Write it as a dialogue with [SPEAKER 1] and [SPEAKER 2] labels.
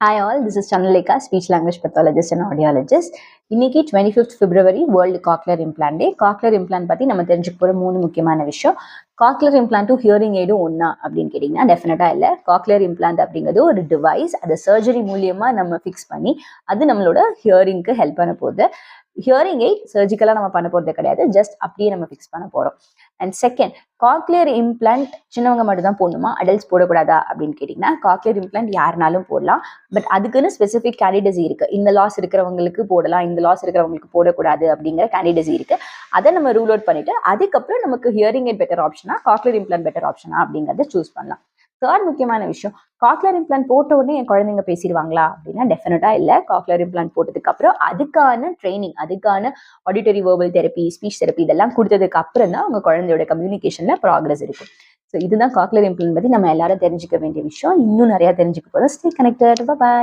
[SPEAKER 1] Hi all, this is Chanalika, speech language pathologist and audiologist. இன்னைக்கு 25th February world cochlear implant day. Cochlear implant பற்றி நம்ம தெரிஞ்சுக்க போகிற 3 முக்கியமான விஷயம். காக்லியர் இம்ப்ளான்ட்டும் ஹியரிங் எய்டும் ஒன்றா அப்படின்னு கேட்டிங்கன்னா டெஃபினட்டாக இல்லை. காக்லியர் இம்ப்ளான்ட் அப்படிங்கிறது ஒரு டிவைஸ், அதை சர்ஜரி மூலியமாக நம்ம ஃபிக்ஸ் பண்ணி அது நம்மளோட ஹியரிங்க்கு ஹெல்ப் பண்ண போகுது. ஹியரிங் எய்ட் சர்ஜிக்கலாக நம்ம பண்ண போகிறது கிடையாது, ஜஸ்ட் அப்படியே நம்ம ஃபிக்ஸ் பண்ண போகிறோம். அண்ட் செகண்ட், காக்லியர் இம்ப்ளான்ட் சின்னவங்க மட்டும் தான் போடணுமா, அடல்ட்ஸ் போடக்கூடாதா அப்படின்னு கேட்டிங்கன்னா காக்லியர் இம்ப்ளான்ட் யாருனாலும் போடலாம். பட் அதுக்குன்னு ஸ்பெசிஃபிக் கேண்டிடேசி இருக்கு. இந்த லாஸ் இருக்கிறவங்களுக்கு போடலாம், இந்த லாஸ் இருக்கிறவங்களுக்கு போடக்கூடாது அப்படிங்கிற கேண்டிடேசி இருக்கு. அதை நம்ம ரூல் அவுட் பண்ணிட்டு அதுக்கப்புறம் நமக்கு ஹியரிங் எய்ட் பெட்டர் ஆப்ஷனா, காக்லியர் இம்ப்ளான்ட் பெட்டர் ஆப்ஷனா அப்படிங்கிறத சூஸ் பண்ணலாம். தேர்ட் முக்கியமான விஷயம், காக்லியர் இம்ப்ளான்ட் போட்ட உடனே என் குழந்தைங்க பேசிடுவாங்களா அப்படின்னா டெஃபினட்டா இல்லை. காக்லியர் இம்ப்ளான்ட் போட்டதுக்கு அப்புறம் அதுக்கான ட்ரைனிங், அதுக்கான auditory verbal therapy, speech therapy இதெல்லாம் கொடுத்ததுக்கு அப்புறம் தான் உங்க குழந்தையோட கம்யூனிகேஷன்ல ப்ராக்ரஸ் இருக்கும். ஸோ இதுதான் காக்லியர் இம்ப்ளான்ட் பத்தி நம்ம எல்லாரும் தெரிஞ்சுக்க வேண்டிய விஷயம். இன்னும் நிறைய தெரிஞ்சுக்க போறோம். Stay connected. பை.